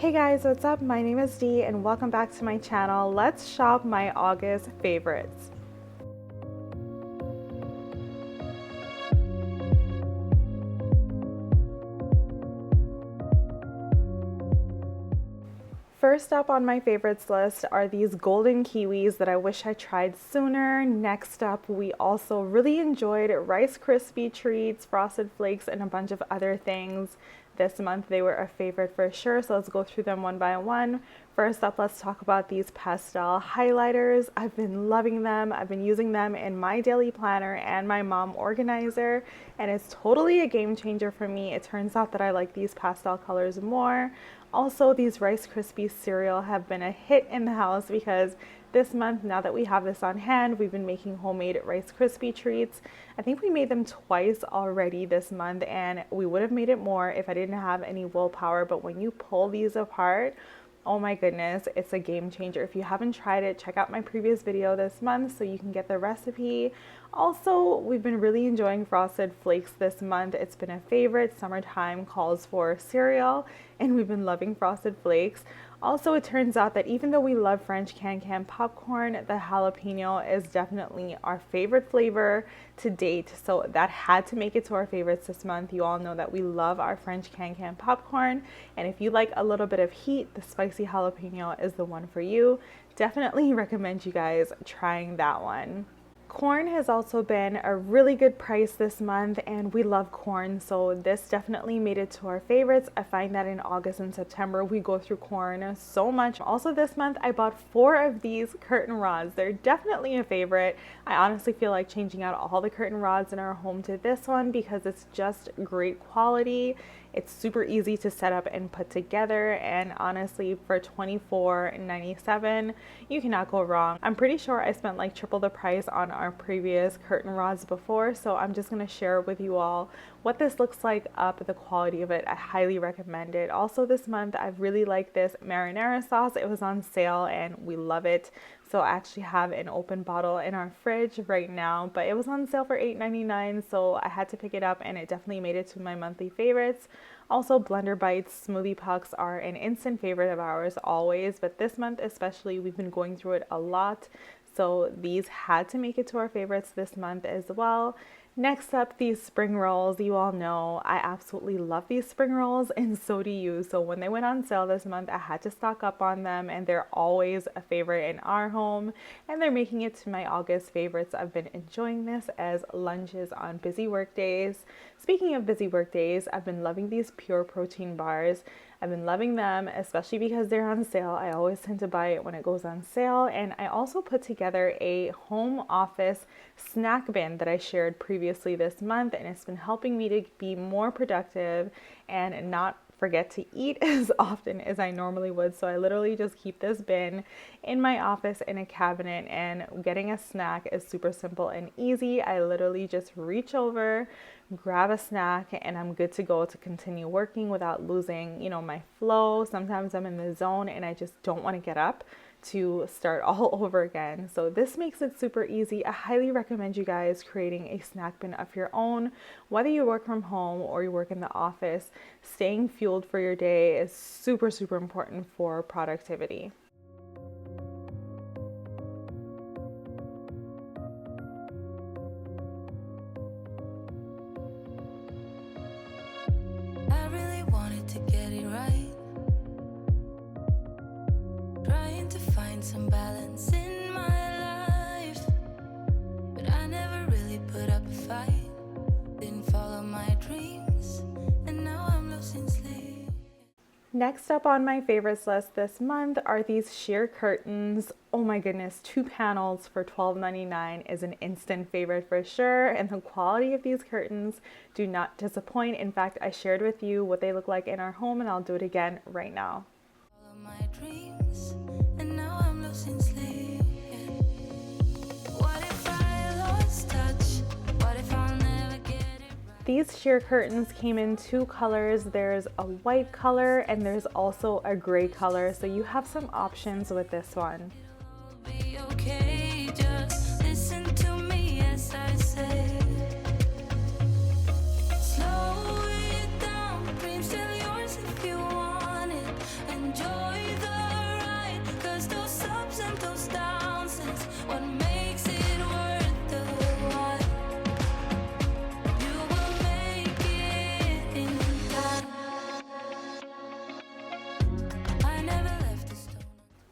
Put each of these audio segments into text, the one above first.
Hey guys, what's up? My name is Dee and welcome back to my channel. Let's shop my August favorites. First up on my favorites list are these golden kiwis that I wish I tried sooner. Next up, we also really enjoyed Rice Krispie treats, Frosted Flakes, and a bunch of other things. This month they were a favorite for sure, so let's go through them one by one. First up, let's talk about these pastel highlighters. I've been loving them. I've been using them in my daily planner and my mom organizer, and it's totally a game changer for me. It turns out that I like these pastel colors more. Also, these Rice Krispies cereal have been a hit in the house because this month, now that we have this on hand, we've been making homemade Rice Krispie treats. I think we made them twice already this month, and we would have made it more if I didn't have any willpower. But when you pull these apart, oh my goodness, it's a game changer. If you haven't tried it, check out my previous video this month so you can get the recipe. Also, we've been really enjoying Frosted Flakes this month. It's been a favorite. Summertime calls for cereal, and we've been loving Frosted Flakes. Also, it turns out that even though we love French can popcorn, the jalapeno is definitely our favorite flavor to date. So that had to make it to our favorites this month. You all know that we love our French can popcorn. And if you like a little bit of heat, the spicy jalapeno is the one for you. Definitely recommend you guys trying that one. Corn has also been a really good price this month, and we love corn, so this definitely made it to our favorites. I find that in August and September we go through corn so much. Also this month I bought 4 of these curtain rods. They're definitely a favorite. I honestly feel like changing out all the curtain rods in our home to this one because it's just great quality. It's super easy to set up and put together, and honestly for $24.97 you cannot go wrong. I'm pretty sure I spent like triple the price on our previous curtain rods before, so I'm just going to share with you all what this looks like up, the quality of it. I highly recommend it. Also this month I've really liked this marinara sauce. It was on sale and we love it. So I actually have an open bottle in our fridge right now, but it was on sale for $8.99, so I had to pick it up, and it definitely made it to my monthly favorites. Also, Blender Bites smoothie pucks are an instant favorite of ours always, but this month especially we've been going through it a lot, so these had to make it to our favorites this month as well. Next up, these spring rolls. You all know I absolutely love these spring rolls, and so do you. So when they went on sale this month, I had to stock up on them, and they're always a favorite in our home, and they're making it to my August favorites. I've been enjoying this as lunches on busy work days. Speaking of busy work days, I've been loving these pure protein bars. I've been loving them, especially because they're on sale. I always tend to buy it when it goes on sale. And I also put together a home office snack bin that I shared previously this month, and it's been helping me to be more productive and not forget to eat as often as I normally would. So I literally just keep this bin in my office in a cabinet, and getting a snack is super simple and easy. I literally just reach over, grab a snack, and I'm good to go to continue working without losing, my flow. Sometimes I'm in the zone and I just don't want to get up to start all over again. So this makes it super easy. I highly recommend you guys creating a snack bin of your own. Whether you work from home or you work in the office, staying fueled for your day is super, super important for productivity. I really wanted to get it right, trying to find some balance in my life, but I never really put up a fight, didn't follow my dreams, and now I'm losing sleep. Next up on my favorites list this month are these sheer curtains. Oh my goodness, 2 panels for $12.99 is an instant favorite for sure, and the quality of these curtains do not disappoint. In fact, I shared with you what they look like in our home, and I'll do it again right now. Follow my dreams, and now I'm losing sleep. What if I lost touch? What if I'll never get it right? These sheer curtains came in 2 colors. There's a white color and there's also a gray color, so you have some options with this one. Be okay, just listen to me as I say. Slow it down, dreams still yours if you want it, and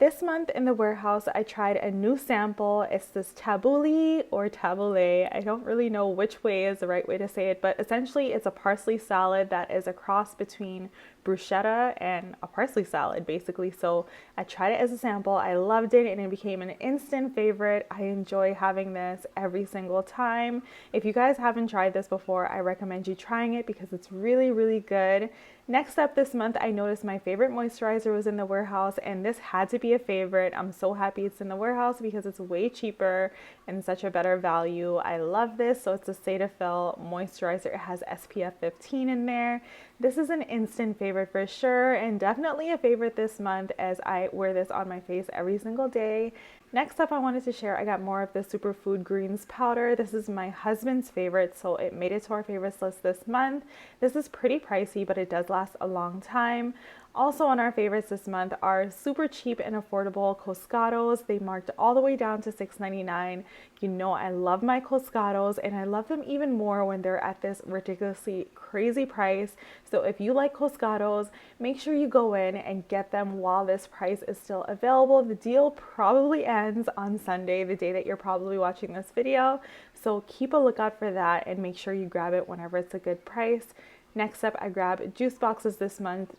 This month in the warehouse, I tried a new sample. It's this tabbouleh or tabbouleh. I don't really know which way is the right way to say it, but essentially it's a parsley salad that is a cross between bruschetta and a parsley salad, basically. So I tried it as a sample. I loved it and it became an instant favorite. I enjoy having this every single time. If you guys haven't tried this before, I recommend you trying it because it's really, really good. Next up this month, I noticed my favorite moisturizer was in the warehouse, and this had to be a favorite. I'm so happy it's in the warehouse because it's way cheaper and such a better value. I love this. So it's a Cetaphil moisturizer. It has SPF 15 in there. This is an instant favorite for sure, and definitely a favorite this month as I wear this on my face every single day. Next up, I wanted to share, I got more of the Superfood Greens powder. This is my husband's favorite, so it made it to our favorites list this month. This is pretty pricey, but it does last a long time. Also on our favorites this month are super cheap and affordable Costcados. They marked all the way down to $6.99. You know I love my Costcados, and I love them even more when they're at this ridiculously crazy price. So if you like Costcados, make sure you go in and get them while this price is still available. The deal probably ends on Sunday, the day that you're probably watching this video. So keep a lookout for that and make sure you grab it whenever it's a good price. Next up, I grabbed juice boxes this month,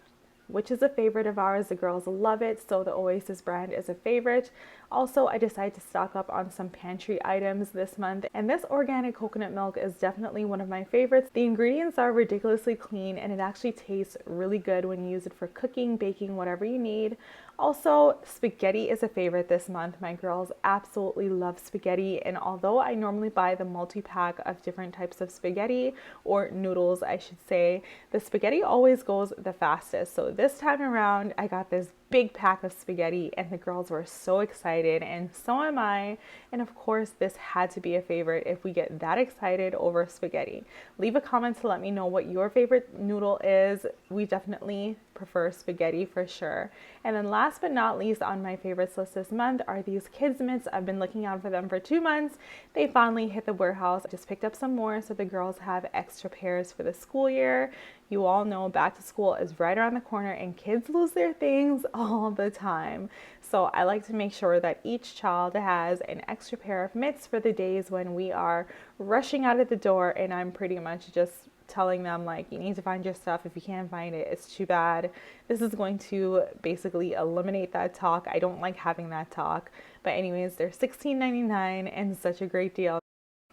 which is a favorite of ours. The girls love it, so the Oasis brand is a favorite. Also, I decided to stock up on some pantry items this month, and this organic coconut milk is definitely one of my favorites. The ingredients are ridiculously clean, and it actually tastes really good when you use it for cooking, baking, whatever you need. Also, spaghetti is a favorite this month. My girls absolutely love spaghetti, and although I normally buy the multi-pack of different types of spaghetti, or noodles I should say, the spaghetti always goes the fastest. So this time around, I got this big pack of spaghetti and the girls were so excited, and so am I. And of course, this had to be a favorite if we get that excited over spaghetti. Leave a comment to let me know what your favorite noodle is. We definitely prefer spaghetti for sure. And then last but not least on my favorites list this month are these kids mitts. I've been looking out for them for 2 months. They finally hit the warehouse. I just picked up some more so the girls have extra pairs for the school year. You all know back to school is right around the corner and kids lose their things all the time. So I like to make sure that each child has an extra pair of mitts for the days when we are rushing out of the door and I'm pretty much just telling them like, you need to find your stuff. If you can't find it, it's too bad. This is going to basically eliminate that talk. I don't like having that talk. But anyways, they're $16.99 and such a great deal.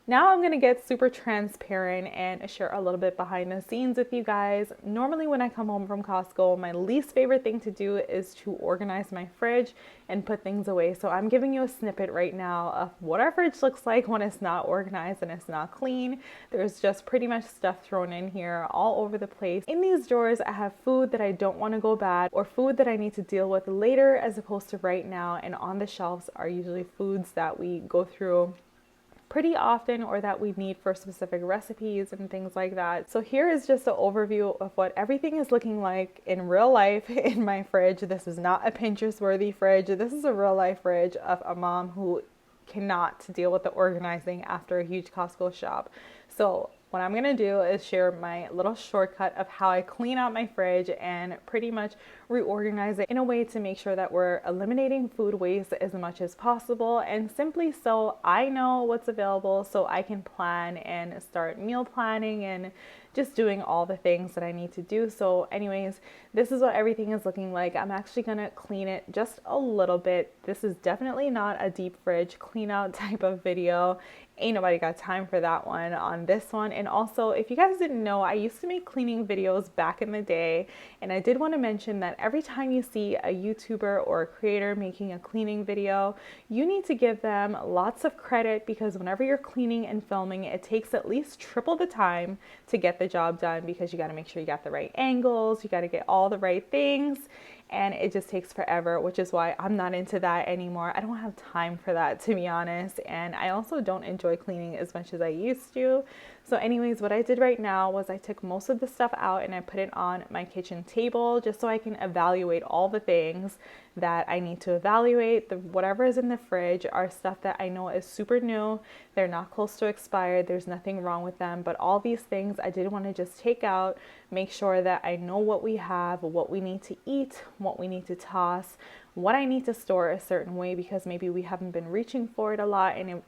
Now I'm going to get super transparent and share a little bit behind the scenes with you guys. Normally when I come home from Costco, my least favorite thing to do is to organize my fridge and put things away. So I'm giving you a snippet right now of what our fridge looks like when it's not organized and it's not clean. There's just pretty much stuff thrown in here all over the place. In these drawers, I have food that I don't want to go bad or food that I need to deal with later as opposed to right now. And on the shelves are usually foods that we go through pretty often or that we need for specific recipes and things like that. So here is just an overview of what everything is looking like in real life in my fridge. This is not a Pinterest worthy fridge. This is a real life fridge of a mom who cannot deal with the organizing after a huge Costco shop. So what I'm gonna do is share my little shortcut of how I clean out my fridge and pretty much reorganize it in a way to make sure that we're eliminating food waste as much as possible, and simply so I know what's available so I can plan and start meal planning and just doing all the things that I need to do. So anyways, this is what everything is looking like. I'm actually gonna clean it just a little bit. This is definitely not a deep fridge clean out type of video. Ain't nobody got time for that one on this one. And also, if you guys didn't know, I used to make cleaning videos back in the day, and I did want to mention that every time you see a YouTuber or a creator making a cleaning video, you need to give them lots of credit, because whenever you're cleaning and filming, it takes at least triple the time to get the job done, because you got to make sure you got the right angles, you got to get all the right things, and it just takes forever, which is why I'm not into that anymore. I don't have time for that, to be honest, and I also don't enjoy cleaning as much as I used to. So anyways, what I did right now was I took most of the stuff out and I put it on my kitchen table just so I can evaluate all the things that I need to evaluate. Whatever is in the fridge are stuff that I know is super new. They're not close to expired. There's nothing wrong with them. But all these things I did want to just take out, make sure that I know what we have, what we need to eat, what we need to toss, what I need to store a certain way because maybe we haven't been reaching for it a lot and it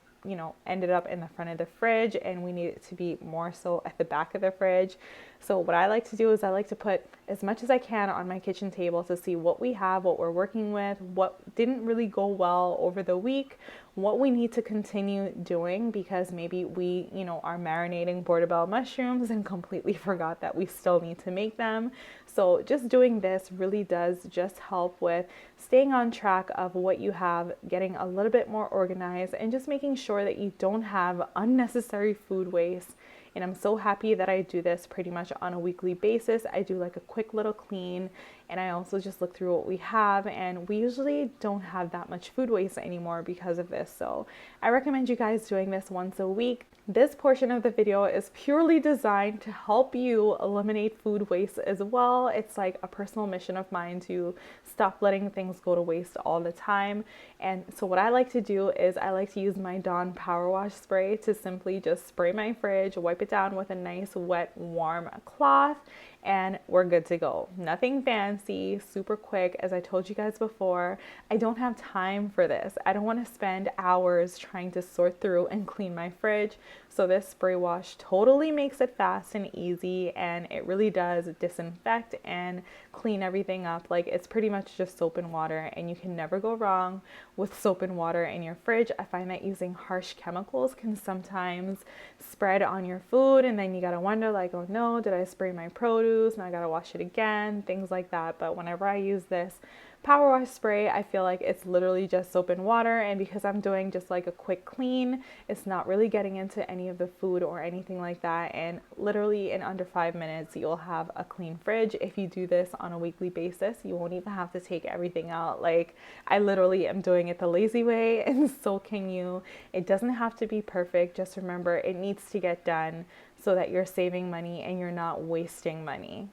ended up in the front of the fridge and we need it to be more so at the back of the fridge. So what I like to do is I like to put as much as I can on my kitchen table to see what we have, what we're working with, what didn't really go well over the week, what we need to continue doing because maybe we, are marinating portobello mushrooms and completely forgot that we still need to make them. So just doing this really does just help with staying on track of what you have, getting a little bit more organized, and just making sure that you don't have unnecessary food waste. And I'm so happy that I do this pretty much on a weekly basis. I do like a quick little clean and I also just look through what we have, and we usually don't have that much food waste anymore because of this. So I recommend you guys doing this once a week. This portion of the video is purely designed to help you eliminate food waste as well. It's like a personal mission of mine to stop letting things go to waste all the time. And so what I like to do is I like to use my Dawn Power Wash spray to simply just spray my fridge, wipe it down with a nice wet warm cloth, and we're good to go. Nothing fancy, super quick. As I told you guys before, I don't have time for this. I don't want to spend hours trying to sort through and clean my fridge. So this spray wash totally makes it fast and easy, and it really does disinfect and clean everything up. Like, it's pretty much just soap and water, and you can never go wrong with soap and water in your fridge. I find that using harsh chemicals can sometimes spread on your food, and then you gotta wonder like, oh no, did I spray my produce? Now I gotta wash it again, things like that. But whenever I use this power wash spray, I feel like it's literally just soap and water, and because I'm doing just like a quick clean, it's not really getting into any of the food or anything like that, and literally in under 5 minutes you'll have a clean fridge. If you do this on a weekly basis, you won't even have to take everything out. Like, I literally am doing it the lazy way, and so can you. It doesn't have to be perfect. Just remember, it needs to get done so that you're saving money and you're not wasting money.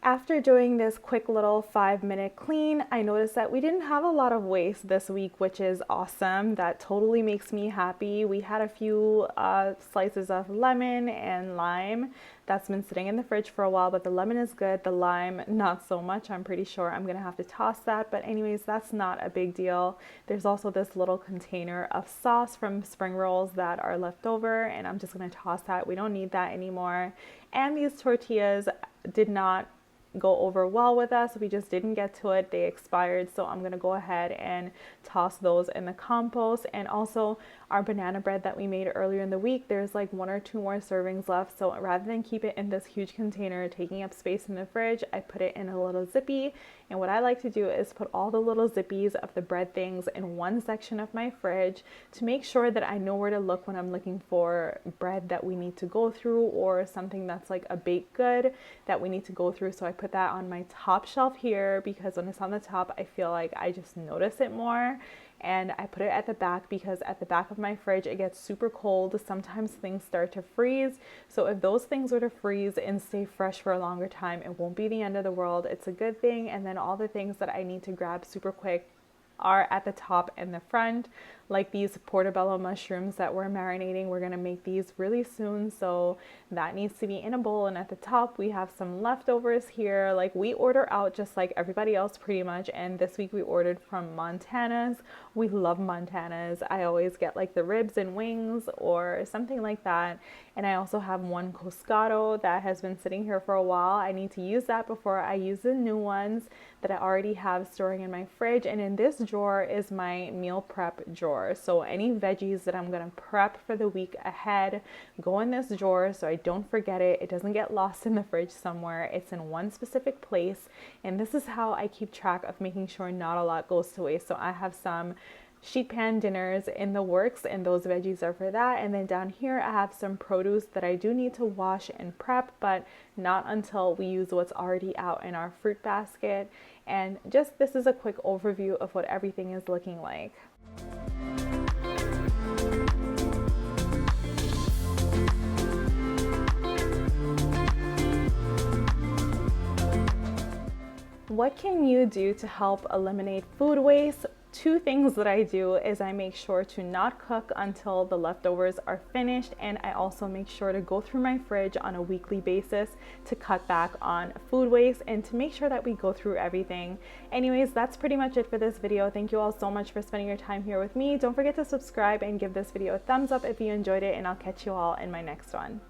After doing this quick little 5-minute clean, I noticed that we didn't have a lot of waste this week, which is awesome. That totally makes me happy. We had a few slices of lemon and lime that's been sitting in the fridge for a while, but the lemon is good, the lime not so much. I'm pretty sure I'm gonna have to toss that, but anyways, that's not a big deal. There's also this little container of sauce from spring rolls that are left over, and I'm just gonna toss that. We don't need that anymore. And these tortillas did not go over well with us. We just didn't get to it. They expired, so I'm gonna go ahead and toss those in the compost. And also our banana bread that we made earlier in the week, there's like 1 or 2 more servings left. So rather than keep it in this huge container taking up space in the fridge, I put it in a little zippy. And what I like to do is put all the little zippies of the bread things in one section of my fridge to make sure that I know where to look when I'm looking for bread that we need to go through, or something that's like a baked good that we need to go through. So I put that on my top shelf here because when it's on the top, I feel like I just notice it more. And I put it at the back because at the back of my fridge, it gets super cold. Sometimes things start to freeze. So if those things were to freeze and stay fresh for a longer time, it won't be the end of the world. It's a good thing. And then all the things that I need to grab super quick are at the top and the front, like these portobello mushrooms that we're marinating. We're gonna make these really soon, so that needs to be in a bowl. And at the top we have some leftovers here. Like, we order out just like everybody else pretty much, and this week we ordered from Montana's. We love Montana's. I always get like the ribs and wings or something like that. And I also have one Costco that has been sitting here for a while. I need to use that before I use the new ones that I already have storing in my fridge. And in this drawer is my meal prep drawer. So any veggies that I'm gonna prep for the week ahead go in this drawer so I don't forget it. It doesn't get lost in the fridge somewhere. It's in one specific place. And this is how I keep track of making sure not a lot goes to waste. So I have some sheet pan dinners in the works, and those veggies are for that. And then down here I have some produce that I do need to wash and prep, but not until we use what's already out in our fruit basket. And just, this is a quick overview of what everything is looking like. What can you do to help eliminate food waste? 2 things that I do is I make sure to not cook until the leftovers are finished, and I also make sure to go through my fridge on a weekly basis to cut back on food waste and to make sure that we go through everything. Anyways, that's pretty much it for this video. Thank you all so much for spending your time here with me. Don't forget to subscribe and give this video a thumbs up if you enjoyed it, and I'll catch you all in my next one.